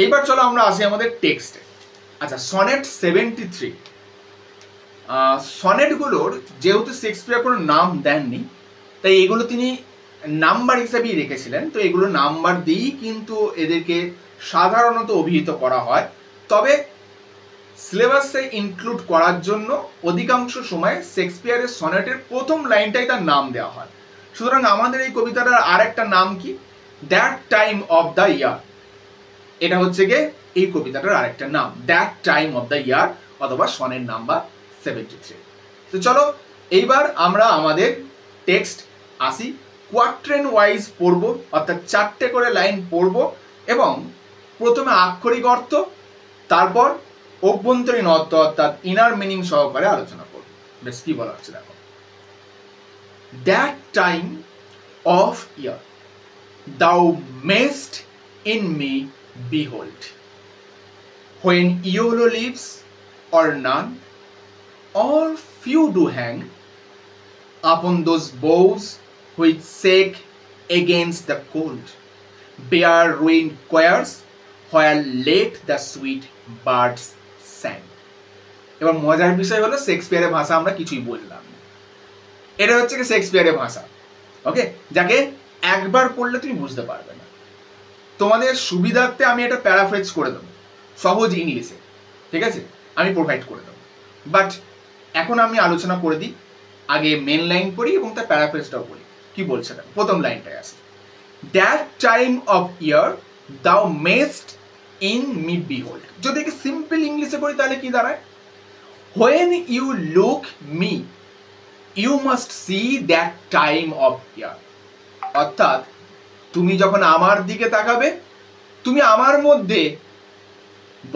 এইবার চলো আমরা আসি আমাদের টেক্সটে। আচ্ছা, সনেট 73, সনেটগুলোর যেহেতু শেক্সপিয়ার কোনো নাম দেননি, তাই এগুলো তিনি নাম্বার হিসেবেই রেখেছিলেন। তো এগুলো নাম্বার দিয়েই কিন্তু এদেরকে সাধারণত অভিহিত করা হয়। তবে সিলেবাসে ইনক্লুড করার জন্য অধিকাংশ সময় শেক্সপিয়ারের সনেটের প্রথম লাইনটাই তার নাম দেওয়া হয়। সুতরাং আমাদের এই কবিতাটার আর একটা নাম কি? That time of the year. এটা হচ্ছে গিয়ে এই কবিতাটার আরেকটা নাম, that time of the year, অথবা সনেট নাম্বার 73। তো চলো এইবার আমরা আমাদের টেক্সট আসি। কোয়াট্রেন ওয়াইজ পড়বো, অর্থাৎ 4টে করে লাইন পড়বো এবং প্রথমে আক্ষরিক অর্থ, তারপর অভ্যন্তরীণ অর্থ অর্থাৎ ইনার মিনিং সহকারে আলোচনা করবো। বেশ, কি বলা হচ্ছে দেখো। That time of year thou mayst in me behold, when yellow leaves or none or few do hang upon those boughs which shake against the cold, bare ruined choirs where late the sweet birds sang। এবার মজার বিষয় হলো শেক্সপিয়ারের ভাষা আমরা কিছুই বললাম না। এটা হচ্ছে কি শেক্সপিয়ারের ভাষা, ওকে, যাকে একবার পড়লে তুমি বুঝতে পারবে না। তোমাদের সুবিধার্থে আমি এটা প্যারাফ্রেজ করে দেবো সহজ ইংলিশে, ঠিক আছে, আমি প্রোভাইড করে দেবো। বাট এখন আমি আলোচনা করে দিই, আগে মেন লাইন পড়ি এবং তার প্যারাফ্রেজটাও পড়ি। কি বলছে না, প্রথম লাইনটায় আসে, দ্যাট টাইম অফ ইয়ার দাও মেস্ট ইন মি বিহোল্ড। যদি একে সিম্পল ইংলিশে পড়ি তাহলে কি দাঁড়ায়? When you look me you must see that time of year. অর্থাৎ তুমি যখন আমার দিকে তাকাবে, তুমি আমার মধ্যে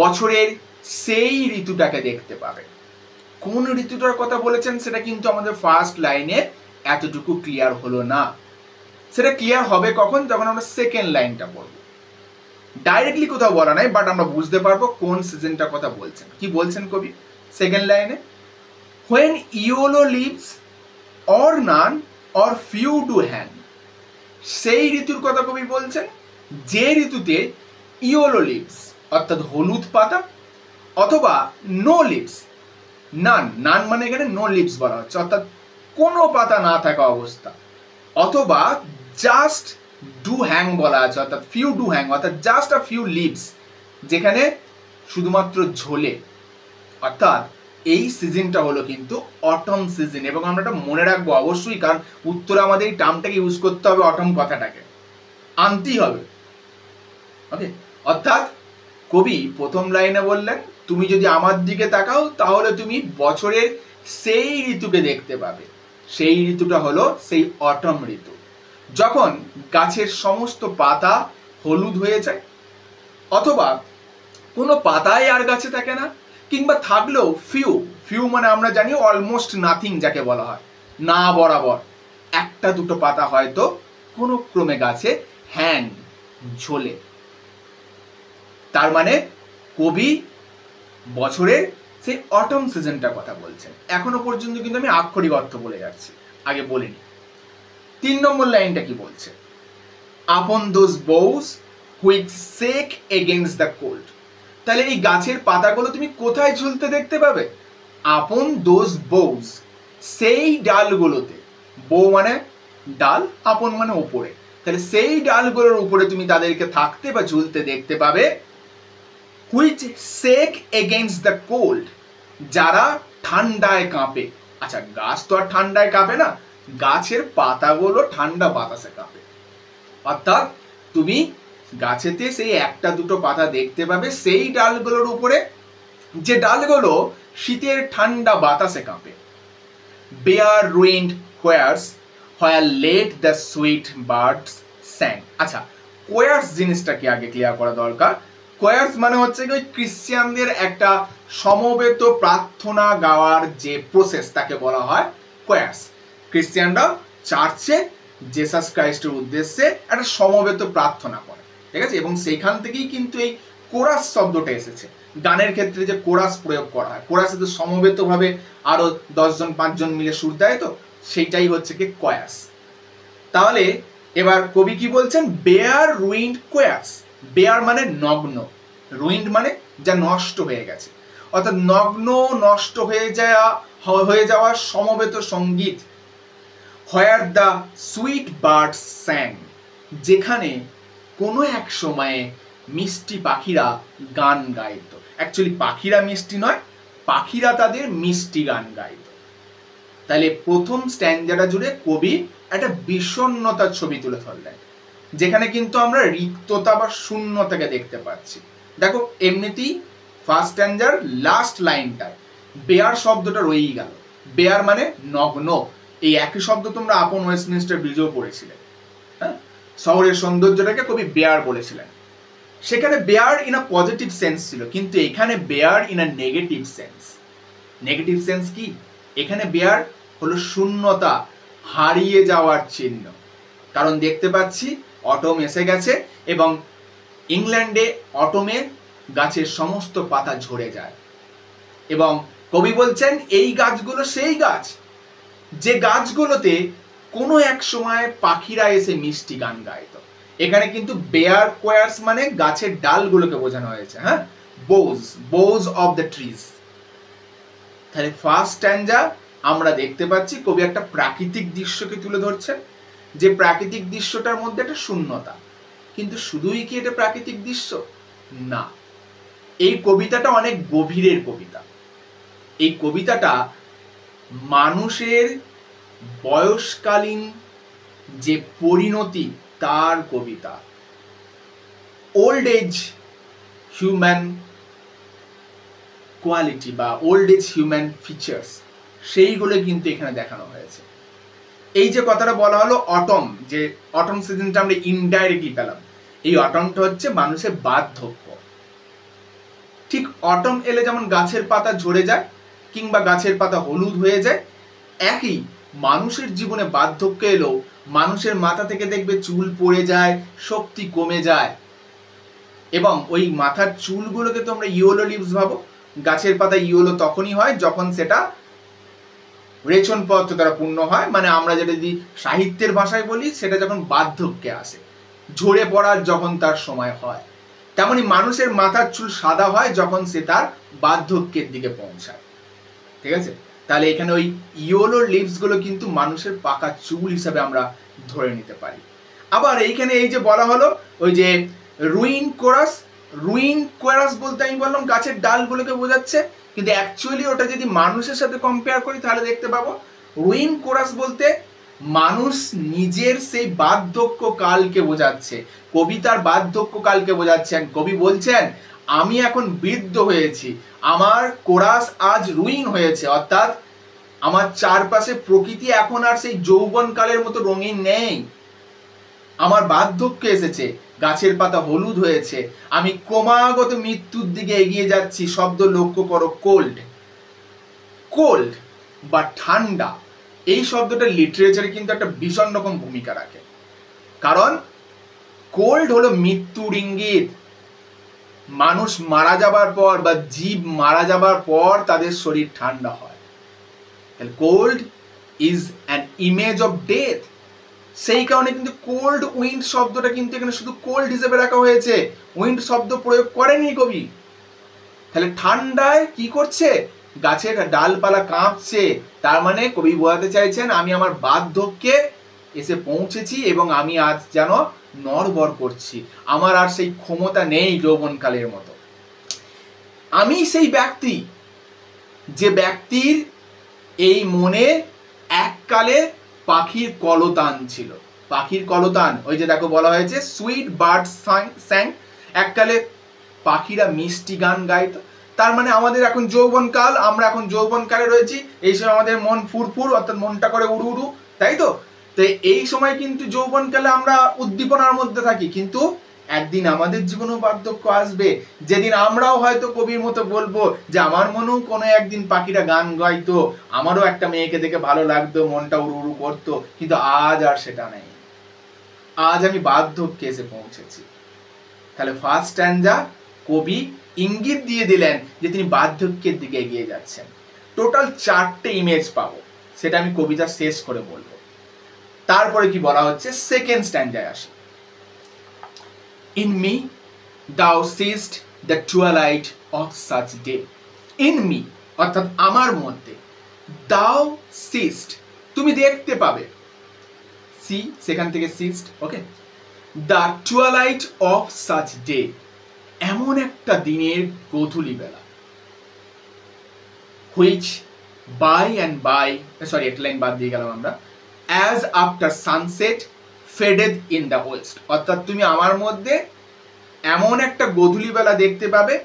বছরের সেই ঋতুটাকে দেখতে পাবে। কোন ঋতুটার কথা বলেছেন সেটা কিন্তু আমাদের ফার্স্ট লাইনে এতটুকু ক্লিয়ার হলো না। সেটা ক্লিয়ার হবে কখন? যখন আমরা সেকেন্ড লাইনটা পড়ব। ডাইরেক্টলি কোথাও বলা নাই, বাট আমরা বুঝতে পারবো কোন সিজনটার কথা বলছেন। কি বলছেন কবি সেকেন্ড লাইনে? When yellow leaves or none or few do hang. সেই ঋতুর কথা কবি বলছেন যে ঋতুতে ইয়েলো লিভস অর্থাৎ হলুদ পাতা, অথবা নো লিভস, নান, নান মানে এখানে নো লিভস বলা হচ্ছে, অর্থাৎ কোনো পাতা না থাকা অবস্থা, অথবা জাস্ট ডু হ্যাং বলা আছে, অর্থাৎ ফিউ ডু হ্যাং, অর্থাৎ জাস্ট আ ফিউ লিভস, যেখানে শুধুমাত্র ঝোলে। অর্থাৎ এই সিজনটা হলো কিন্তু অটম সিজন। এবং আমরা এটা মনে রাখবো অবশ্যই, কারণ উত্তরে আমাদের এই টার্মটাকে ইউজ করতে হবে, অটম কথাটাকে আনতেই হবে, ওকে। অর্থাৎ কবি প্রথম লাইনে বললেন তুমি যদি আমার দিকে তাকাও তাহলে তুমি বছরের সেই ঋতুকে দেখতে পাবে। সেই ঋতুটা হলো সেই অটম ঋতু, যখন গাছের সমস্ত পাতা হলুদ হয়ে যায়, অথবা কোনো পাতাই আর গাছে থাকে না, কিংবা থাকলেও ফিউ, ফিউ মানে আমরা জানি অলমোস্ট নাথিং যাকে বলা হয়, না বরাবর একটা দুটো পাতা হয়তো কোনো ক্রমে গাছে হ্যাং, ঝোলে। তার মানে কবি বছরের সেই অটম সিজনটার কথা বলছেন। এখনো পর্যন্ত কিন্তু আমি আক্ষরিক অর্থ বলে যাচ্ছি, আগে বলিনি। 3 নম্বর লাইনটা কি বলছে? Upon those boughs which shake against the cold. তাহলে এই গাছের পাতাগুলো তুমি কোথায় ঝুলতে দেখতে পাবে? আপন দোজ বউস, সেই ডালগুলোতে। বউ মানে ডাল, আপন মানে উপরে, তাহলে সেই ডালগুলোর উপরে তুমি তাদেরকে থাকতে বা ঝুলতে দেখতে পাবে। Which shake against the cold, যারা ঠান্ডায় কাঁপে। আচ্ছা, গাছ তো আর ঠান্ডায় কাঁপে না, গাছের পাতাগুলো ঠান্ডা বাতাসে কাঁপে। অর্থাৎ তুমি গাছেতে সেই একটা দুটো পাতা দেখতে পাবে সেই ডালগুলোর উপরে, যে ডালগুলো শীতের ঠান্ডা বাতাসে কাঁপে। Bare ruined choirs where late the sweet birds sang. আচ্ছা, কোয়ার্স জিনিসটাকে আগে ক্লিয়ার করা দরকার। কোয়ার্স মানে হচ্ছে কি ওই ক্রিশ্চিয়ানদের একটা সমবেত প্রার্থনা গাওয়ার যে প্রসেস, তাকে বলা হয় কোয়ার্স। ক্রিশ্চিয়ানরা চার্চে জেসাস ক্রাইস্টের উদ্দেশ্যে একটা সমবেত প্রার্থনা করে, ঠিক আছে, এবং সেইখান থেকেই কিন্তু এই কোরাস শব্দটা এসেছে। গানের ক্ষেত্রে যে কোরাস প্রয়োগ করা হয়, কোরাসে তো সমবেতভাবে আরো 10 জন 5 জন মিলে সুর দেয়, তো সেইটাই হচ্ছে কি কোয়ার্স। তাহলে এবার কবি কি বলছেন? Bear ruined quartz. বেয়ার মানে নগ্ন, রুইন্ড মানে যা নষ্ট হয়ে গেছে, অর্থাৎ নগ্ন, নষ্ট হয়ে যাওয়া সমবেত সঙ্গীত। হোয়ার দ্য সুইট বার্ডস স্যাং, যেখানে কোনো এক সময়ে মিষ্টি পাখিরা গান গাইত। অ্যাকচুয়ালি পাখিরা মিষ্টি নয়, পাখিরা তাদের মিষ্টি গান গাইত। তাহলে প্রথম স্ট্যান্জাটা জুড়ে কবি একটা বিষণ্ণতার ছবি তুলে ধরলেন, যেখানে কিন্তু আমরা রিক্ততা বা শূন্যতাকে দেখতে পাচ্ছি। দেখো এমনিতেই ফার্স্ট স্ট্যান্জার লাস্ট লাইনটায় বেয়ার শব্দটা রয়েই গেল। বেয়ার মানে নগ্ন। এই একই শব্দ তোমরা আপন ওয়েস্টমিনস্টার ব্রিজেও পড়েছিলে। হ্যাঁ, শহরের সৌন্দর্যটাকে কবি বেয়ার বলেছিলেন। সেখানে bare in a positive sense ছিল, কিন্তু এখানে bare in a negative sense. Negative sense কি? এখানে বেয়ার হলো শূন্যতা, হারিয়ে যাওয়ার চিহ্ন। কারণ দেখতে পাচ্ছি অটম এসে গেছে এবং ইংল্যান্ডে অটমে গাছের সমস্ত পাতা ঝরে যায় এবং কবি বলছেন এই গাছগুলো সেই গাছ যে গাছগুলোতে কোনো এক সময় পাখিরা এসে মিষ্টি গান গাইতো। এখানে কিন্তু বেয়ার কোয়ার্স মানে গাছের ডালগুলোকে বোঝানো হয়েছে। হ্যাঁ, বোজ অফ দ্য ট্রিজ। তাহলে ফার্স্ট স্ট্যান্জা আমরা দেখতে পাচ্ছি কবি একটা প্রাকৃতিক দৃশ্যকে তুলে ধরছেন, যে প্রাকৃতিক দৃশ্যটার মধ্যে একটা শূন্যতা। কিন্তু শুধুই কি এটা প্রাকৃতিক দৃশ্য? না, এই কবিতাটা অনেক গভীরের কবিতা। এই কবিতাটা মানুষের বয়সকালীন যে পরিণতি তার কবিতা। ওল্ড এজ হিউম্যান কোয়ালিটি বা ওল্ড এজ হিউম্যান ফিচার্স, সেইগুলো কিন্তু এখানে দেখানো হয়েছে। এই যে কথাটা বলা হলো অটম, যে অটম সিজনটা আমরা ইনডাইরেক্টলি পেলাম, এই অটমটা হচ্ছে মানুষের বার্ধক্য। ঠিক অটম এলে যেমন গাছের পাতা ঝরে যায় কিংবা গাছের পাতা হলুদ হয়ে যায়, একই মানুষের জীবনে বার্ধক্য এলেও মানুষের মাথা থেকে দেখবে চুল পড়ে যায়, শক্তি কমে যায় এবং ওই মাথার চুলগুলোকে তোমরা ইয়েলো লিভস ভাবো। গাছের পাতা ইয়েলো তখনই হয় যখন সেটা রেচন পদার্থ দ্বারা পূর্ণ হয়, মানে আমরা যেটা যদি সাহিত্যের ভাষায় বলি সেটা যখন বার্ধক্যে আসে, ঝরে পড়ার যখন তার সময় হয়। তেমনি মানুষের মাথার চুল সাদা হয় যখন সে তার বার্ধক্যের দিকে পৌঁছায়। ঠিক আছে, তাহলে এখানে ওই ইয়েলো লিভস গুলো কিন্তু মানুষের পাকা চুল হিসাবে আমরা ধরে নিতে পারি। আবার এইখানে এই যে বলা হলো ওই যে রুইন কোরাস বলতে আমি বললাম গাছের ডালগুলোকে বোঝাচ্ছে, কিন্তু অ্যাকচুয়ালি ওটা যদি মানুষের সাথে কম্পেয়ার করি তাহলে দেখতে পাবো রুইন কোরাস বলতে মানুষ নিজের সেই বার্ধক্য কালকে বোঝাচ্ছে। কবিতার বার্ধক্য কালকে বোঝাচ্ছেন। কবি বলছেন আমি এখন বৃদ্ধ হয়েছি, আমার কোরাস আজ রুইন হয়েছে, অর্থাৎ আমার চারপাশে প্রকৃতি এখন আর সেই যৌবনকালের মতো রঙিন নেই। আমার বার্ধক্য এসেছে, গাছের পাতা হলুদ হয়েছে, আমি ক্রমাগত মৃত্যুর দিকে এগিয়ে যাচ্ছি। শব্দ লক্ষ্য করো, কোল্ড বা ঠান্ডা, এই শব্দটা লিটারেচারে কিন্তু একটা ভীষণ রকম ভূমিকা রাখে। কারণ কোল্ড হলো মৃত্যুর ইঙ্গিত। মানুষ মারা যাবার পর বা জীব মারা যাবার পর তাদের শরীর ঠান্ডা হয়। Cold is an image of death. সেই কারণে কিন্তু কোল্ড উইন্ড শব্দটা কিন্তু এখানে শুধু কোল্ড হিসেবে রাখা হয়েছে, উইন্ড শব্দ প্রয়োগ করেনি কবি। তাহলে ঠান্ডায় কি করছে? গাছের ডালপালা কাঁপছে, তার মানে কবি বোঝাতে চাইছেন আমি আমার বার্ধক্যে এসে পৌঁছেছি এবং আমি আজ যেন নড়বড় করছি, আমার আর সেই ক্ষমতা নেই যৌবনকালের মতো। আমি সেই ব্যক্তি যে ব্যক্তির এই মনে এককালে পাখির কলতান ছিল। পাখির কলতান, ওই যে দেখো বলা হয়েছে সুইট বার্ড স্যাং, এককালে পাখিরা মিষ্টি গান গাইতো। তার মানে আমাদের এখন যৌবনকাল, আমরা এখন যৌবনকালে রয়েছি, এই সময় আমাদের মন ফুরফুর, অর্থাৎ মনটা করে উড়ু উড়ু, তাই তো? তো এই সময় কিন্তু যৌবনকালে আমরা উদ্দীপনার মধ্যে থাকি, কিন্তু একদিন আমাদের জীবনেও বার্ধক্য আসবে, যেদিন আমরাও হয়তো কবির মতো বলবো যে আমার মনেও কোনো একদিন পাখিরা গান গাইতো, আমারও একটা মেয়েকে দেখে ভালো লাগতো, মনটা উড়ু উড়ু করতো, কিন্তু আজ আর সেটা নেই। আজ আমি বার্ধক্যে এসে পৌঁছেছি। তাহলে ফার্স্ট স্ট্যান্জা কবি ইঙ্গিত দিয়ে দিলেন যে তিনি বার্ধক্যের দিকে এগিয়ে যাচ্ছেন। টোটাল 4টে ইমেজ পাবো, সেটা আমি কবিতা শেষ করে বলবো। তারপরে কি বলা হচ্ছে, সেকেন্ড স্ট্যান্জায় আসি। In me thou seest the twilight of such day. In me অর্থাৎ আমার মধ্যে, দাও সিস্ট তুমি দেখতে পাবে, সি সেখান থেকে seest, okay, the twilight of such day এমন একটা দিনের গোধূলি বেলা, which by and by, sorry একটা লাইন বাদ দিয়ে গেলাম আমরা, as after sunset faded in the west, অর্থাৎ তুমি আমার মধ্যে এমন একটা গোধূলি বেলা দেখতে পাবে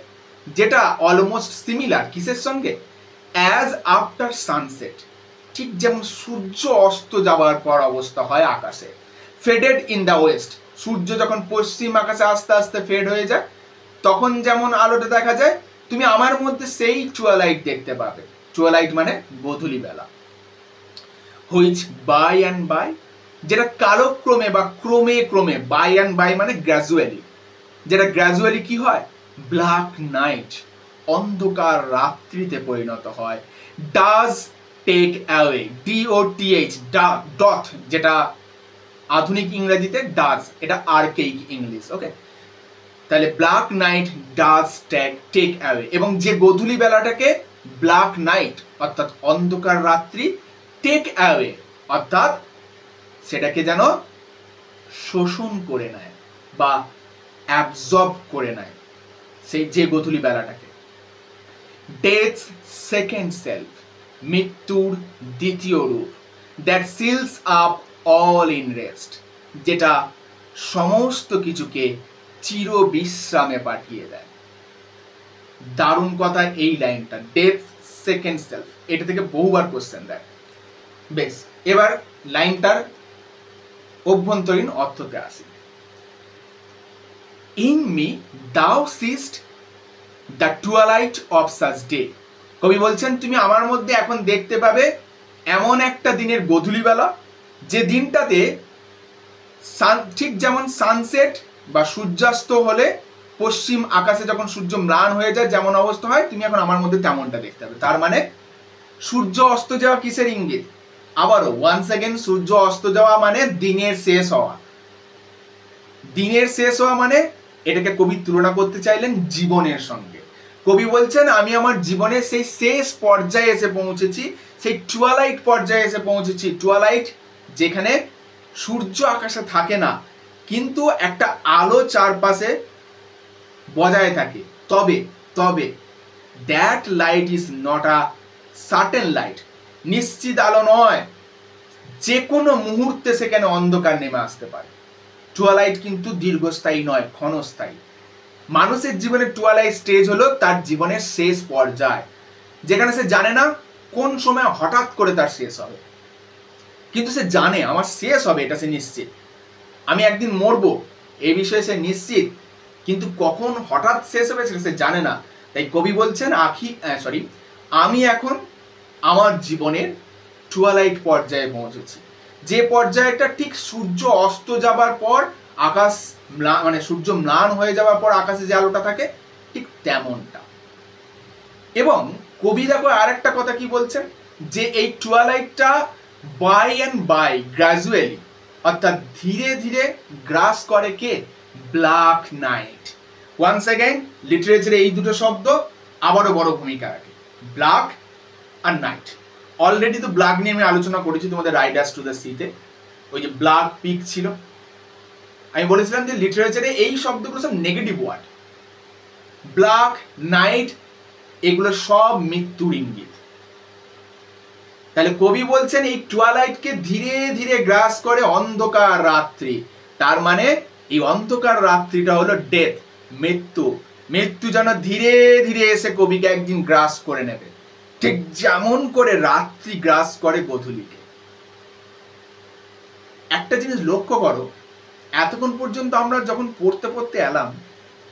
যেটা অলমোস্ট সিমিলার কিসের সঙ্গে, অ্যাজ আফটার সানসেট, ঠিক যেমন সূর্য অস্ত যাওয়ার পর অবস্থা হয় আকাশে, ফেডেড ইন দ্য ওয়েস্ট, সূর্য যখন পশ্চিম আকাশে আস্তে আস্তে ফেড হয়ে যায় তখন যেমন আলোটা দেখা যায়, তুমি আমার মধ্যে সেই টুয়ালাইট দেখতে পাবে। টুয়ালাইট মানে গোধূলি বেলা। হুইচ বাই অ্যান্ড বাই, যেটা কালক্রমে বা ক্রমে ক্রমে, বাই অ্যান্ড বাই মানে গ্র্যাজুয়ালি, যেটা গ্র্যাজুয়ালি কি হয়, ব্ল্যাক নাইট, অন্ধকার রাত্রিতে পরিণত হয়। Does take away, DOTH, doth, যেটা আধুনিক ইংরেজিতে ডাজ, এটা আর্কেইক ইংলিশ, ওকে। তাহলে black night does take away, এবং যে গোধূলি বেলাটাকে ব্ল্যাক নাইট অর্থাৎ অন্ধকার রাত্রি, টেক অ্যাওয়ে অর্থাৎ সেটাকে যেন শোষণ করে নেয় বা অ্যাবজর্ব করে নেয়, সেই যে গোধূলি বেলাটাকে। ডেথস সেকেন্ড সেলফ, মৃত্যুর দ্বিতীয় রূপ, that seals up all in rest, যেটা সমস্ত কিছুকে চির বিশ্রামে পাঠিয়ে দেয়। দারুণ কথা এই লাইনটা, ডেথ সেকেন্ড সেলফ, এটা থেকে বহুবার কোশ্চেন দেয়। বেশ, এবার লাইনটার অভ্যন্তরীণ অর্থতে আসি। In me thou seest the twilight of such day, কবি বলছেন তুমি আমার মধ্যে এখন দেখতে পাবে এমন একটা দিনের গোধূলি বেলা যে দিনটাতে ঠিক যেমন সানসেট বা সূর্যাস্ত হলে পশ্চিম আকাশে যখন সূর্য ম্লান হয়ে যায় যেমন অবস্থা হয়, তুমি এখন আমার মধ্যে তেমনটা দেখতে পাবে। তার মানে সূর্য অস্ত যাওয়া কিসের ইঙ্গিত, আবারও ওয়ান্স অ্যাগেন সূর্য অস্ত যাওয়া মানে দিনের শেষ হওয়া। দিনের শেষ হওয়া মানে এটাকে কবি তুলনা করতে চাইলেন জীবনের সঙ্গে। কবি বলছেন আমি আমার জীবনের সেই শেষ পর্যায়ে এসে পৌঁছেছি, সেই টুয়ালাইট পর্যায়ে এসে পৌঁছেছি। টুয়ালাইট যেখানে সূর্য আকাশে থাকে না কিন্তু একটা আলো চারপাশে বজায় থাকে, তবে তবে that light is not a certain light, নিশ্চিত আলো নয়, যে কোনো মুহূর্তে সেখানে অন্ধকার নেমে আসতে পারে। টুয়ালাইট কিন্তু দীর্ঘস্থায়ী নয়, ক্ষণস্থায়ী। মানুষের জীবনে টুয়ালাইট স্টেজ হলো তার জীবনের শেষ পর্যায়, যেখানে সে জানে না কোন সময় হঠাৎ করে তার শেষ হবে, কিন্তু সে জানে আমার শেষ হবে, এটা সে নিশ্চিত। আমি একদিন মরবো এই বিষয়ে সে নিশ্চিত, কিন্তু কখন হঠাৎ শেষ হবে সেটা সে জানে না। তাই কবি বলছেন আমি এখন আমার জীবনের টুয়ালাইট পর্যায়ে পৌঁছেছি, যে পর্যায়টা ঠিক সূর্য অস্ত যাবার পর আকাশ মানে সূর্য ম্লান হয়ে যাওয়ার পর আকাশে যে আলোটা থাকে ঠিক তেমনটা। এবং কবি দেখো আরেকটা কথা কি বলছেন, যে এই টুয়ালাইটটা বাই অ্যান্ড বাই গ্রাজুয়ালি অর্থাৎ ধীরে ধীরে গ্রাস করে কে, ব্ল্যাক নাইট। ওয়ান্স অ্যাগেন লিটারেচারে এই দুটো শব্দ আবারও বড় ভূমিকা রাখে, ব্ল্যাক আর নাইট। অলরেডি তো ব্ল্যাক নিয়ে আমি আলোচনা করেছি তোমাদের রাইডার্স টু দ্য সিতে, ওই যে ব্ল্যাক পিক ছিল। আমি বলেছিলাম যে লিটারেচারে এই শব্দগুলো সব নেগেটিভ ওয়ার্ড, ব্ল্যাক নাইট এগুলো সব মৃত্যুর ইঙ্গিত। তাহলে কবি বলছেন এই টুয়ালাইটকে ধীরে ধীরে গ্রাস করে অন্ধকার রাত্রি, তার মানে এই অন্ধকার রাত্রিটা হলো ডেথ, মৃত্যু। মৃত্যু যেন ধীরে ধীরে এসে কবিকে একদিন গ্রাস করে নেবে, ঠিক যেমন করে রাত্রি গ্রাস করে গোধূলিকে। একটা জিনিস লক্ষ্য করো, এতক্ষণ পর্যন্ত আমরা যখন পড়তে পড়তে এলাম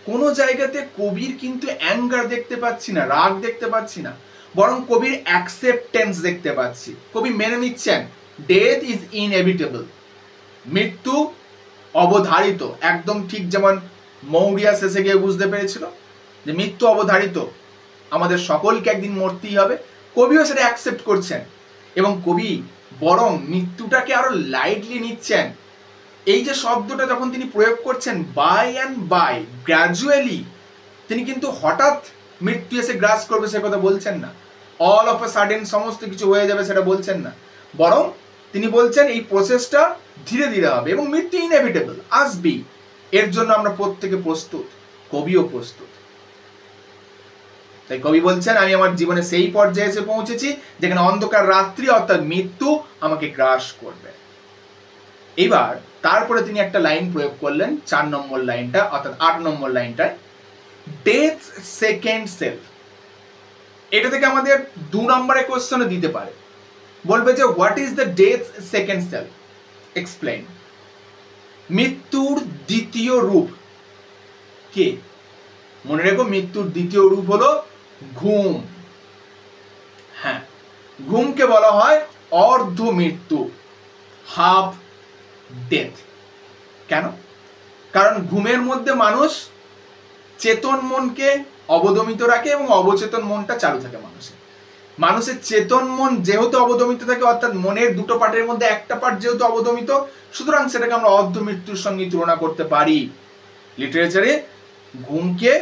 কোনো জায়গাতে কবির কিন্তু অ্যাঙ্গার দেখতে পাচ্ছি না, রাগ দেখতে পাচ্ছি না, বরং কবির অ্যাকসেপ্টেন্স দেখতে পাচ্ছি। কবি মেনে নিচ্ছেন ডেথ ইজ ইনএভিটেবল, মৃত্যু অবধারিত, একদম ঠিক যেমন মৌরিয়া শেষে গিয়ে বুঝতে পেরেছিল যে মৃত্যু অবধারিত, আমাদের সকলকে একদিন মরতেই হবে। কবিও সেটা অ্যাকসেপ্ট করছেন এবং কবি বরং মৃত্যুটাকে আরো লাইটলি নিচ্ছেন। এই যে শব্দটা যখন তিনি প্রয়োগ করছেন বাই অ্যান্ড বাই গ্র্যাজুয়ালি, তিনি কিন্তু হঠাৎ মৃত্যু এসে গ্রাস করবে সে কথা বলছেন না, অল অফ আ সাডেন সমস্ত কিছু হয়ে যাবে সেটা বলছেন না, বরং তিনি বলছেন এই প্রসেসটা ধীরে ধীরে হবে এবং মৃত্যু ইনএভিটেবল, আসবেই। এর জন্য আমরা প্রত্যেকে প্রস্তুত, কবিও প্রস্তুত। তাই কবি বলছেন আমি আমার জীবনে সেই পর্যায়ে এসে পৌঁছেছি যেখানে অন্ধকার রাত্রি অর্থাৎ মৃত্যু আমাকে গ্রাস করবে। এবার তারপরে তিনি একটা লাইন প্রয়োগ করলেন, 4 নম্বর লাইনটা অর্থাৎ 8 নম্বর লাইনটায়, ডেথ সেকেন্ড সেলফ। এটা থেকে আমাদের 2 নম্বরে কোশ্চেনও দিতে পারে, বলবে যে what is the death second self, explain. মৃত্যুর দ্বিতীয় রূপ কে? মনে রেখো মৃত্যুর দ্বিতীয় রূপ হলো ঘুম। হ্যাঁ, ঘুমকে বলা হয় অর্ধ মৃত্যু, হাফ ডেথ। কেন? কারণ ঘুমের মধ্যে মানুষ চেতন মনকে অবদমিত রাখে এবং অবচেতন মনটা চালু থাকে মানুষের চেতন মন যেহেতু অবদমিত থাকে, অর্থাৎ মনের দুটো পার্টের মধ্যে একটা পার্ট যেহেতু অবদমিত, সুতরাং সেটাকে আমরা অর্ধ মৃত্যুর সঙ্গে তুলনা করতে পারি। লিটারেচারে ঘুমকে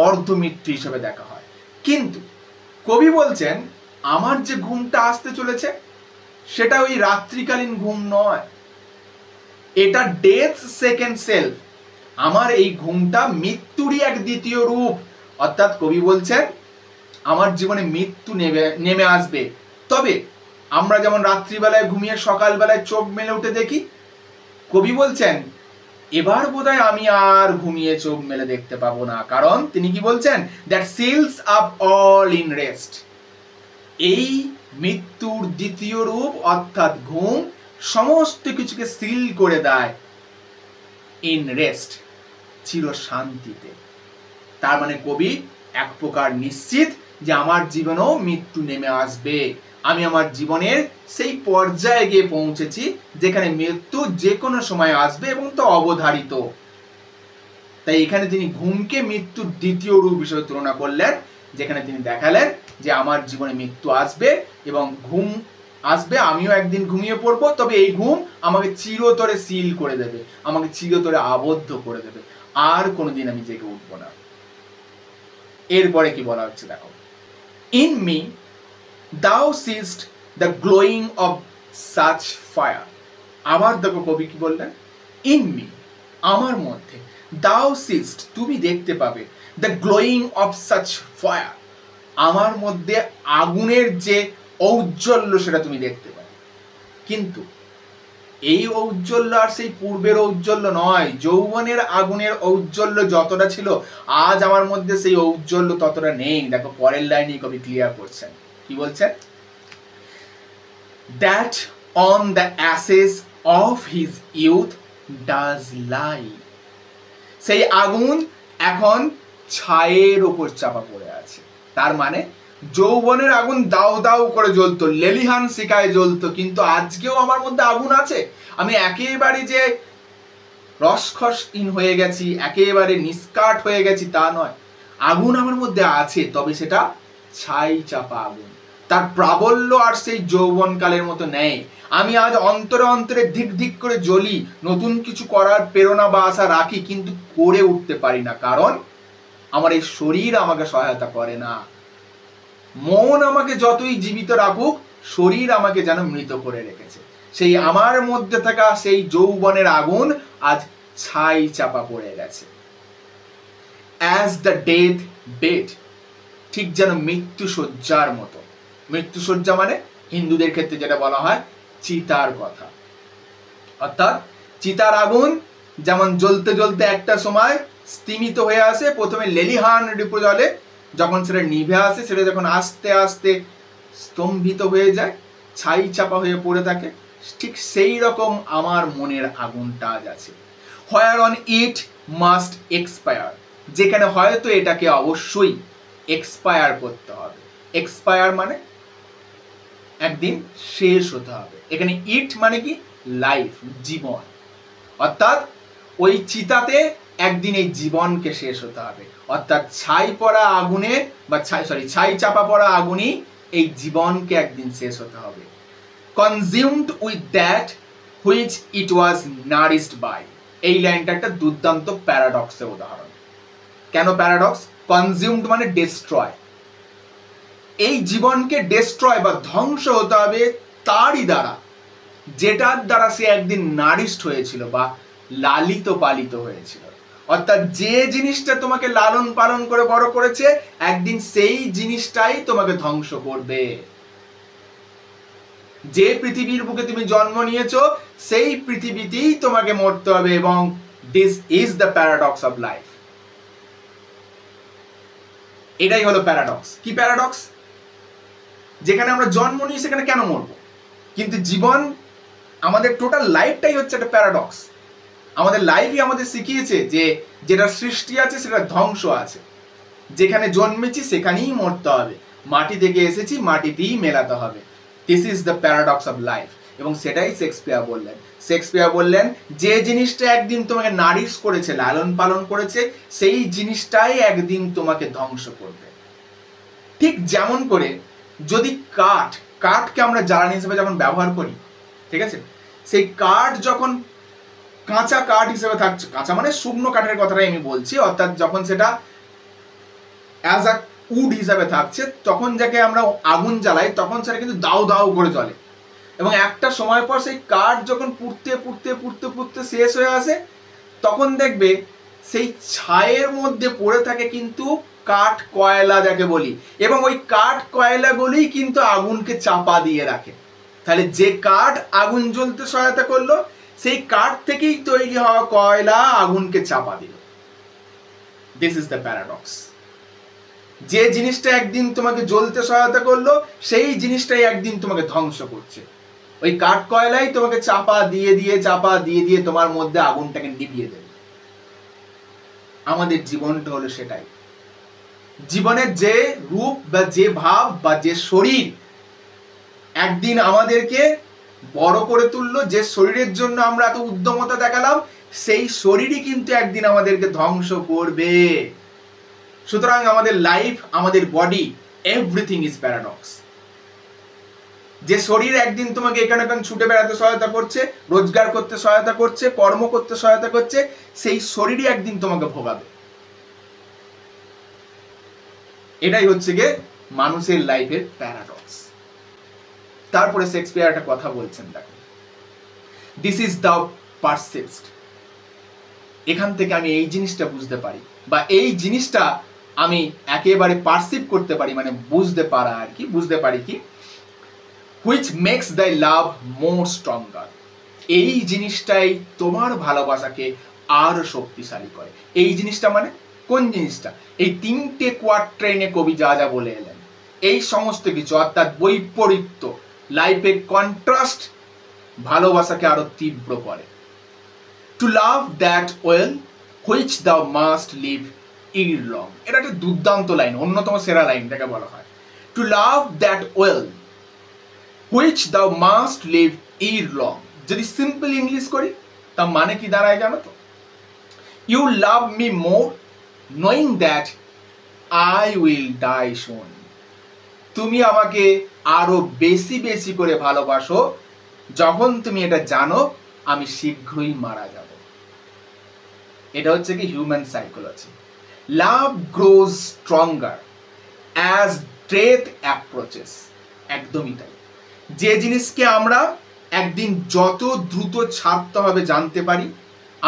অর্ধ মৃত্যু হিসেবে দেখা হয়। কিন্তু কবি বলছেন আমার যে ঘুমটা আসতে চলেছে সেটা ওই রাত্রিকালীন ঘুম নয়, এটা ডেথ সেকেন্ড সেলফ। আমার এই ঘুমটা মৃত্যুরই এক দ্বিতীয় রূপ। অর্থাৎ কবি বলছেন আমার জীবনে মৃত্যু নেমে আসবে। তবে আমরা যেমন রাত্রিবেলায় ঘুমিয়ে সকালবেলায় চোখ মেলে উঠে দেখি, কবি বলছেন এবার বোধহয় আমি আর ঘুমিয়ে চোখ মেলে দেখতে পাবো না। কারণ তিনি কি বলছেন? That seals up all in rest. এই মৃত্যুর দ্বিতীয় রূপ অর্থাৎ ঘুম সমস্ত কিছুকে সিল করে দেয় ইন রেস্ট, চির শান্তিতে। তার মানে কবি এক প্রকার নিশ্চিত যে আমার জীবনেও মৃত্যু নেমে আসবে। আমি আমার জীবনের সেই পর্যায়ে গিয়ে পৌঁছেছি যেখানে মৃত্যু যে কোনো সময় আসবে এবং তা অবধারিত। তাই এখানে তিনি ঘুমকে মৃত্যুর দ্বিতীয় রূপ হিসেবে তুলনা করলেন, যেখানে তিনি দেখালেন যে আমার জীবনে মৃত্যু আসবে এবং ঘুম আসবে, আমিও একদিন ঘুমিয়ে পড়বো, তবে এই ঘুম আমাকে চিরতরে সিল করে দেবে, আমাকে চিরতরে আবদ্ধ করে দেবে, আর কোনোদিন আমি জেগে উঠবো না। এরপরে কি বলা হচ্ছে দেখো, in me thou seest the glowing of such fire। আবার দেখো কবি কি বললেন, ইন মি আমার মধ্যে, thou seest তুমি দেখতে পাবে, the glowing of such fire আমার মধ্যে আগুনের যে ঔজ্জ্বল্য সেটা তুমি দেখতে পাবে। কিন্তু এই ঔজ্জ্বল্য আর সেই পূর্বের ঔজ্জ্বল্য নয়। যৌবনের আগুনের ঔজ্জ্বল্য যতটা ছিল আজ আমার মধ্যে সেই ঔজ্জ্বল্য ততটা নেই। দেখো পরের লাইনে কবি ক্লিয়ার করছেন, কি বলছেন? That on the ashes of his youth does lie। সেই আগুন এখন ছায়ের উপর চাপা পড়ে আছে। তার মানে যৌবনের আগুন দাউ দাউ করে জ্বলতো, লেলিহান শিখায় জ্বলতো, কিন্তু আজকেও আমার মধ্যে আগুন আছে। আমি একেবারে যে রসখসহীন হয়ে গেছি, একেবারে নিষ্কাট হয়ে গেছি তা নয়, আগুন আমার মধ্যে আছে, তবে সেটা ছাই চাপা আগুন। তার প্রাবল্য আর সেই যৌবনকালের মতো নেই। আমি আজ অন্তরে অন্তরে ধিক ধিক করে জ্বলি, নতুন কিছু করার প্রেরণা বা আশা রাখি, কিন্তু করে উঠতে পারি না, কারণ আমার এই শরীর আমাকে সহায়তা করে না। মন আমাকে যতই জীবিত রাখুক, শরীর আমাকে যেন মৃত করে রেখেছে। সেই আমার মধ্যে থাকা সেই যৌবনের আগুন আজ ছাই চাপা পড়ে গেছে। অ্যাজ দ্য ডেথ বেড, ঠিক যেন মৃত্যু শয্যার মতো। মৃত্যু শয্যা মানে হিন্দুদের ক্ষেত্রে যেটা বলা হয় চিতার কথা। অর্থাৎ চিতার আগুন যেমন জ্বলতে জ্বলতে একটা সময় স্তিমিত হয়ে আসে, প্রথমে লেলিহান ডিপো জ্বলে, যখন সেটা নিভে আসে, সেটা যখন আস্তে আস্তে স্তম্ভিত হয়ে যায়, ছাই চাপা হয়ে পড়ে থাকে, ঠিক সেই রকম আমার মনের আগুনটা আজ আছে। হোয়ার অন ইট মাস্ট এক্সপায়ার, যেখানে হয়তো এটাকে অবশ্যই এক্সপায়ার করতে হবে। এক্সপায়ার মানে একদিন শেষ হতে হবে। এখানে ইট মানে কি? লাইফ, জীবন। অর্থাৎ ওই চিতাতে একদিন এই জীবনকে শেষ হতে হবে। অর্থাৎ ছাই পড়া আগুনে বা ছাই চাপা পড়া আগুনই এই জীবনকে একদিন শেষ হতে হবে। Consumed with that which it was nourished by. এই লাইনটা একটা দুর্দান্ত প্যারাডক্সের উদাহরণ। কেন প্যারাডক্স? কনজিউমড মানে ডিস্ট্রয়। এই জীবনকে ডিস্ট্রয় বা ধ্বংস হতে হবে তারই দ্বারা, যেটার দ্বারা সে একদিন নারিষ্ট হয়েছিল বা লালিত পালিত হয়েছিল। অর্থাৎ যে জিনিসটা তোমাকে লালন পালন করে বড় করেছে, একদিন সেই জিনিসটাই তোমাকে ধ্বংস করবে। যে পৃথিবীর বুকে তুমি জন্ম নিয়েছো, সেই পৃথিবীতেই তোমাকে মরতে হবে, এবং this is the paradox of life. এটাই হলো প্যারাডক্স। কি প্যারাডক্স? যেখানে আমরা জন্ম নিই সেখানে কেন মরবো, কিন্তু জীবন, আমাদের টোটাল লাইফটাই হচ্ছে একটা প্যারাডক্স। আমাদের লাইফই আমাদের শিখিয়েছে যে যেটা সৃষ্টি আছে সেটা ধ্বংস আছে। যেখানে জন্মেছি সেখানেই মরতে হবে, মাটি থেকে এসেছি মাটিতেই মেলাতে হবে। This is the paradox of life. এবং সেটাই শেক্সপিয়ার বললেন। শেক্সপিয়ার বললেন যে জিনিসটা একদিন তোমাকে নারিশ করেছে, লালন পালন করেছে, সেই জিনিসটাই একদিন তোমাকে ধ্বংস করবে। ঠিক যেমন করে যদি কাঠকে আমরা জ্বালানি হিসেবে যখন ব্যবহার করি, ঠিক আছে, সেই কাঠ যখন কাঁচা কাঠ হিসেবে থাকছে, কাঁচা মানে শুকনো কাঠের কথাটাই আমি বলছি, অর্থাৎ যখন সেটা অ্যাজ আ উড হিসাবে থাকছে, তখন যাকে আমরা আগুন জ্বালাই তখন সেটা কিন্তু দাউ দাউ করে জ্বলে। এবং একটা সময় পর সেই কাঠ যখন পুড়তে পুড়তে পুড়তে পুড়তে শেষ হয়ে আসে, তখন দেখবে সেই ছায়ের মধ্যে পড়ে থাকে কিন্তু কাঠ কয়লা যাকে বলি, এবং ওই কাঠ কয়লাগুলোই কিন্তু আগুনকে চাপা দিয়ে রাখে। তাহলে যে কাঠ আগুন জ্বলতে সহায়তা করলো, সেই কাঠ থেকেই তৈরি হওয়া কয়লা আগুনকে চাপা দিল। This is the paradox. যে জিনিসটা একদিন তোমাকে জ্বলতে সহায়তা করলো, সেই জিনিসটাই একদিন তোমাকে ধ্বংস করছে। ওই কাঠ কয়লাই তোমাকে চাপা দিয়ে দিয়ে তোমার মধ্যে আগুনটাকে নিভিয়ে দেবে। আমাদের জীবনটা হলো সেটাই। জীবনের যে রূপ বা যে ভাব বা যে শরীর একদিন আমাদেরকে বড় করে তুললো, যে শরীরের জন্য আমরা এত উদ্যমতা দেখালাম, সেই শরীরই কিন্তু একদিন আমাদেরকে ধ্বংস করবে। সুতরাং আমাদের লাইফ, আমাদের বডি, এভরিথিং ইজ প্যারাডক্স। যে শরীর একদিন তোমাকে এখানে ছুটে বেড়াতে সহায়তা করছে, রোজগার করতে সহায়তা করছে, কর্ম করতে সহায়তা করছে, সেই শরীরই একদিন তোমাকে ভোগাবে। এটাই হচ্ছে গিয়ে মানুষের লাইফের প্যারাডক্স। তারপরে শেক্সপিয়ার একটা কথা বলছেন, দেখো, দিস ইজ দ্য পারসিস্ট। এখান থেকে আমি এই জিনিসটা বুঝতে পারি, বা এই জিনিসটা আমি একেবারে পারসিভ করতে পারি, মানে বুঝতে পারা আর কি, বুঝতে পারি কি, which makes the love more stronger. এই জিনিসটাই তোমার ভালোবাসাকে আরো শক্তিশালী করে। এই জিনিসটা মানে কোন জিনিসটা? এই তিনটে কোয়াট্রেনে কবি যা যা বলে এলেন, এই সমস্ত কিছু, অর্থাৎ বৈপরীত্য, লাইফে কন্ট্রাস্ট ভালোবাসাকে আরো তীব্র করে। To love that well which thou must leave ere long. এটা একটা দুর্দান্ত লাইন, অন্যতম সেরা লাইন যাকে বলা হয়। To love that well which thou must leave ere long. যদি সিম্পল ইংলিশ করি তার মানে কি দাঁড়ায় জানো তো? You love me more knowing that I will die soon. তুমি আমাকে আরো বেশি বেশি করে ভালোবাসো যখন তুমি এটা জানো আমি শীঘ্রই মারা যাব। এটা হচ্ছে কি human psychology. Love grows stronger as death approaches. একদমই তাই। যে জিনিসকে আমরা একদিন যত দ্রুত ছাড়তে হবে জানতে পারি,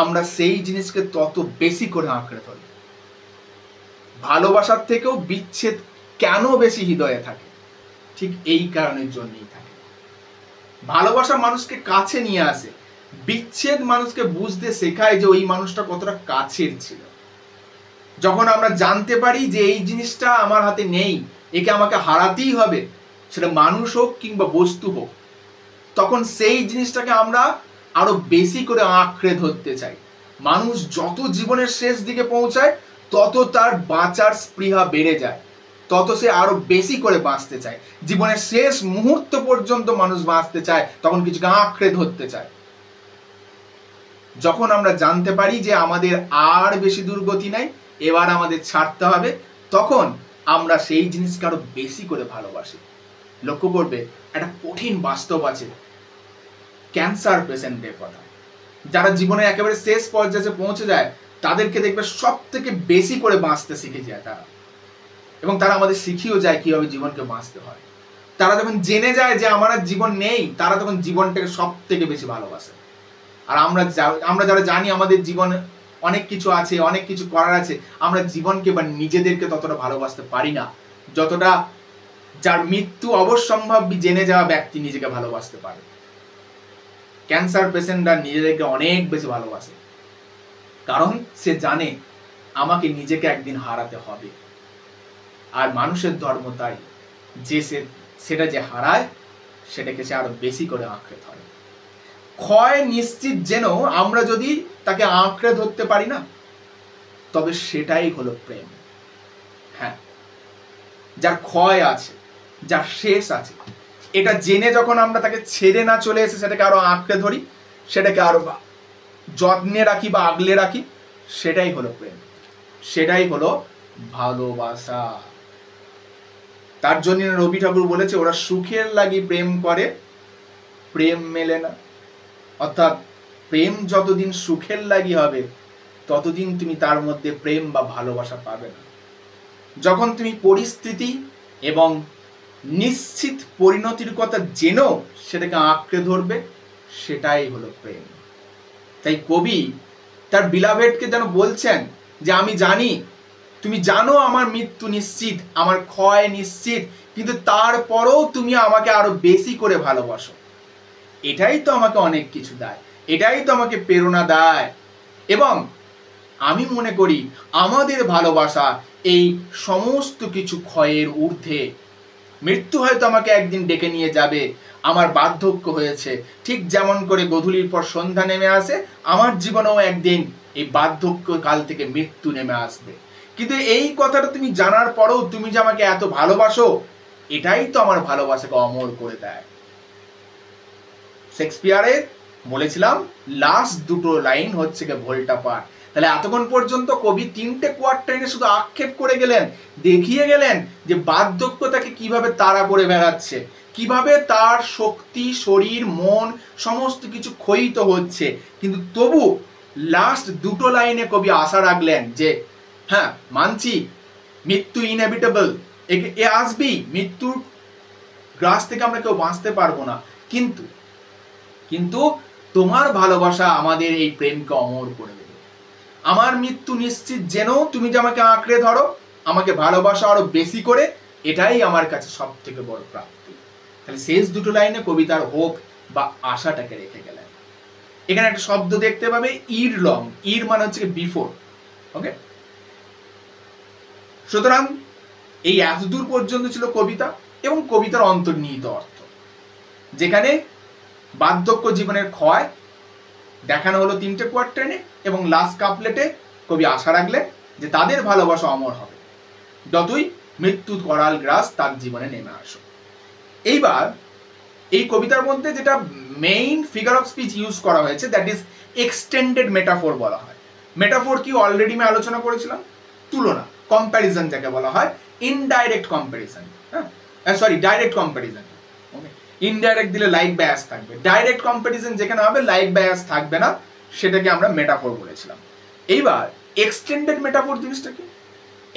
আমরা সেই জিনিসকে তত বেশি করে আঁকড়ে ধরি। ভালোবাসার থেকেও বিচ্ছেদ কেন বেশি হৃদয়ে থাকে? ঠিক এই কারণের জন্যই থাকে। ভালোবাসা মানুষকে কাছে নিয়ে আসে, বিচ্ছেদ মানুষকে বুঝতে শেখায় যে ওই মানুষটা কতটা কাছের ছিল। যখন আমরা জানতে পারি যে এই জিনিসটা আমার হাতে নেই, একে আমাকে হারাতেই হবে, সেটা মানুষ হোক কিংবা বস্তু হোক, তখন সেই জিনিসটাকে আমরা আরো বেশি করে আঁকড়ে ধরতে চাই। মানুষ যত জীবনের শেষ দিকে পৌঁছায় তত তার বাঁচার স্পৃহা বেড়ে যায়, তত সে আরো বেশি করে বাঁচতে চায়। জীবনের শেষ মুহূর্ত পর্যন্ত মানুষ বাঁচতে চায়, তখন কিছুকে আঁকড়ে ধরতে চায়। যখন আমরা জানতে পারি যে আমাদের আর বেশি দুর্গতি নাই, এবার আমাদের ছাড়তে হবে, তখন আমরা সেই জিনিসকে আরো বেশি করে ভালোবাসি। লক্ষ্য করবে একটা কঠিন বাস্তব আছে ক্যান্সার পেশেন্টের কথা। যারা জীবনে একেবারে শেষ পর্যায়ে পৌঁছে যায়, তাদেরকে দেখবে সব থেকে বেশি করে বাঁচতে শিখে যায় তারা, এবং তারা আমাদের শিখিয়েও যায় কিভাবে জীবনকে বাঁচতে হয়। তারা যখন জেনে যায় যে আমার আর জীবন নেই, তারা তখন জীবনটাকে সব থেকে বেশি ভালোবাসে। আর আমরা যারা জানি আমাদের জীবনে অনেক কিছু আছে, অনেক কিছু করার আছে, আমরা জীবনকে বা নিজেদেরকে ততটা ভালোবাসতে পারি না যতটা যার মৃত্যু অবশ্যম্ভাবী জেনে যাওয়া ব্যক্তি নিজেকে ভালোবাসতে পারে। ক্যান্সার পেশেন্টরা নিজেদেরকে অনেক বেশি ভালোবাসে, কারণ সে জানে আমাকে নিজেকে একদিন হারাতে হবে। আর মানুষের ধর্ম তাই, যে সেটা যে হারায় সেটাকে সে আরো বেশি করে আঁকড়ে ধরে। ক্ষয় নিশ্চিত যেন আমরা যদি তাকে আঁকড়ে ধরতে পারি না, তবে সেটাই হলো প্রেম। হ্যাঁ, যার ক্ষয় আছে, যার শেষ আছে, এটা জেনে যখন আমরা তাকে ছেড়ে না চলে এসে সেটাকে আরো আঁকড়ে ধরি, সেটাকে আরো যত্নে রাখি বা আগলে রাখি, সেটাই হলো প্রেম, সেটাই হলো ভালোবাসা। তার জন্য রবি ঠাকুর বলেছে, ওরা সুখের লাগি প্রেম করে, প্রেম মেলে না। অর্থাৎ প্রেম যতদিন সুখের লাগি হবে, ততদিন তুমি তার মধ্যে প্রেম বা ভালোবাসা পাবে না। যখন তুমি পরিস্থিতি এবং নিশ্চিত পরিণতির কথা জেনেও সেটাকে আঁকড়ে ধরবে, সেটাই হলো প্রেম। তাই কবি তার বিলাভেডকে যেন বলছেন যে আমি জানি তুমি জানো আমার মৃত্যু নিশ্চিত, আমার ক্ষয় নিশ্চিত, কিন্তু তারপরেও তুমি আমাকে আরো বেশি করে ভালোবাসো। এটাই তো আমাকে অনেক কিছু দেয়, এটাই তো আমাকে প্রেরণা দেয়। এবং আমি মনে করি আমাদের ভালোবাসা এই সমস্ত কিছু ক্ষয়ের ঊর্ধ্বে। মৃত্যু হয়তো আমাকে একদিন ডেকে নিয়ে যাবে, আমার বার্ধক্য হয়েছে, ঠিক যেমন করে গধূলির পর সন্ধ্যা নেমে আসে, আমার জীবনেও একদিন এই বার্ধক্য কাল থেকে মৃত্যু নেমে আসবে। কিন্তু এই কথাটা তুমি জানার পরেও তুমি যে আমাকে এত ভালোবাসো, এটাই তো আমার ভালোবাসাকে অমর করে দেয়। শেক্সপিয়ারে বলেছিলাম লাস্ট দুটো লাইন হচ্ছে গিয়ে ভোল্টাপার। তাহলে এতক্ষণ পর্যন্ত কবি 3টে কোয়ার্টাইনে শুধু আক্ষেপ করে গেলেন, দেখিয়ে গেলেন যে বার্ধক্য তাকে কিভাবে তাড়া করে বেড়াচ্ছে, কিভাবে তার শক্তি, শরীর, মন সমস্ত কিছু ক্ষয়িত হচ্ছে, কিন্তু তবু লাস্ট দুটো লাইনে কবি আশা রাখলেন যে হ্যাঁ মানছি মৃত্যু ইনএভিটেবল, এ আসবেই, মৃত্যুর গ্রাস থেকে আমরা কেউ বাঁচতে পারবো না, কিন্তু তোমার ভালোবাসা আমাদের এই প্রেমকে অমর করে দেবে। আমার মৃত্যু নিশ্চিত যেন তুমি যে আমাকে আঁকড়ে ধরো, আমাকে ভালোবাসা আরো বেশি করে, এটাই আমার কাছে সব থেকে বড় প্রাপ্তি। তাহলে শেষ দুটো লাইনে কবিতার হোপ বা আশাটাকে রেখে গেলেন। এখানে একটা শব্দ দেখতে পাবে ইর লং, ইর মানে হচ্ছে বিফোর। ওকে, সুতরাং এই এতদূর পর্যন্ত ছিল কবিতা এবং কবিতার অন্তর্নিহিত অর্থ, যেখানে বার্ধক্য জীবনের ক্ষয় দেখানো হলো 3টে কোয়ার্টাইনে, এবং লাস্ট কাপলেটে কবি আশা রাখলেন যে তাদের ভালোবাসা অমর হবে যতই মৃত্যু করাল গ্রাস তার জীবনে নেমে আসো। এইবার এই কবিতার মধ্যে যেটা main figure of speech use করা হয়েছে, দ্যাট ইজ এক্সটেন্ডেড মেটাফোর বলা হয়। মেটাফোর কি অলরেডি আমি আলোচনা করেছিলাম, তুলনা, কম্প্যারিজন যাকে বলা হয়, indirect comparison, sorry direct comparison. Indirect দিলে লাইক বায়াস থাকবে, ডাইরেক্ট কম্প্যারিজন যেখানে হবে লাইক বায়াস থাকবে না, সেটাকে আমরা মেটাফোর বলেছিলাম। এইবার এক্সটেন্ডেড মেটাফোর জিনিসটা কি?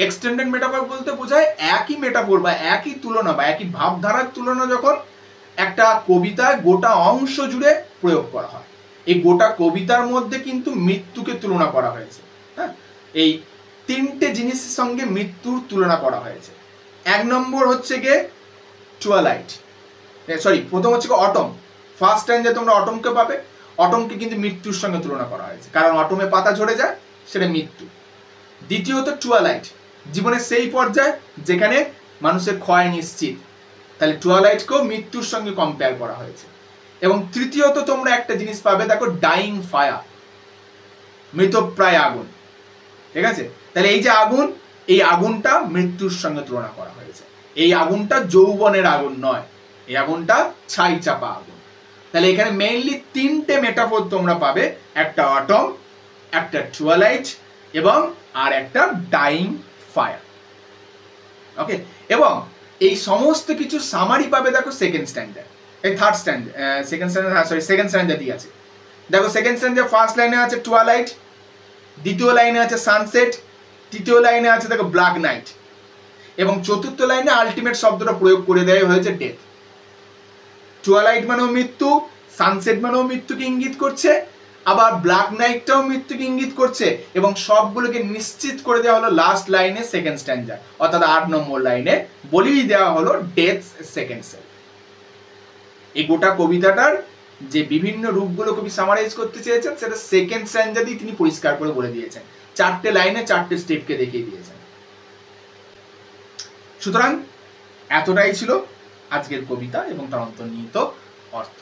এক্সটেন্ডেড মেটাফোর বলতে বোঝায় একই মেটাফোর বা একই তুলনা বা একই ভাবধারার তুলনা যখন একটা কবিতায় গোটা অংশ জুড়ে প্রয়োগ করা হয়। এই গোটা কবিতার মধ্যে কিন্তু মৃত্যুকে তুলনা করা হয়েছে। হ্যাঁ, এই 3টে জিনিসের সঙ্গে মৃত্যুর তুলনা করা হয়েছে। 1 নম্বর হচ্ছে গিয়ে টুয়ালাইট, সরি প্রথম হচ্ছে অটম। ফার্স্ট টাইম যে তোমরা অটমকে পাবে, অটমকে কিন্তু মৃত্যুর সঙ্গে তুলনা করা হয়েছে, কারণ অটমে পাতা ঝরে যায়, সেটা মৃত্যু। দ্বিতীয়ত টুয়ালাইট, জীবনের সেই পর্যায়ে যেখানে মানুষের ক্ষয় নিশ্চিত, তাহলে টুয়ালাইটকেও মৃত্যুর সঙ্গে কম্পেয়ার করা হয়েছে। এবং তৃতীয়ত তোমরা একটা জিনিস পাবে, দেখো ডাইং ফায়ার, মৃতপ্রায় আগুন। ঠিক আছে, তাহলে এই যে আগুন, এই আগুনটা মৃত্যুর সঙ্গে তুলনা করা হয়েছে। এই আগুনটা যৌবনের আগুন নয়, এই আগুনটা ছাই চাপা আগুন। তাহলে এখানে মেইনলি 3টে মেটাফোর তোমরা পাবে, একটা অটম, একটা টুয়ালাইট এবং আর একটা ডাইং ফায়ার। ওকে, এবং এই সমস্ত কিছু সামারি পাবে দেখো সেকেন্ড স্ট্যান্ডার্ড, এই third standard, second standard, sorry second standard দিয়ে আছে। দেখো সেকেন্ড স্ট্যান্ডার্ড ফার্স্ট লাইনে আছে টুয়ালাইট, দ্বিতীয় লাইনে আছে সানসেট, তৃতীয় লাইনে আছে দেখো ব্ল্যাক নাইট, এবং চতুর্থ লাইনে আলটিমেট শব্দটা প্রয়োগ করে দেওয়া হয়েছে ডেথ। টুয়ালাইট মানেও মৃত্যু, সানসেট মানেও মৃত্যুকে ইঙ্গিত করছে, আবার ব্ল্যাক নাইটটাও মৃত্যুকে ইঙ্গিত করছে, এবং সবগুলোকে নিশ্চিত করে দেওয়া হলো লাস্ট লাইনে সেকেন্ড স্ট্যান্ডার, অর্থাৎ 8 নম্বর লাইনে বলেই দেওয়া হলো ডেথ সেকেন্ড সেলফ। এই গোটা কবিতাটার যে বিভিন্ন রূপগুলো কবি সামারাইজ করতে চেয়েছেন সেটা সেকেন্ড স্ট্যান্ডা দিয়ে তিনি পরিষ্কার করে বলে দিয়েছেন, 4টে লাইনে 4টে স্টেপকে দেখিয়ে দিয়েছেন। সুতরাং এতটাই ছিল আজকের কবিতা এবং তার অন্তর্নিহিত অর্থ।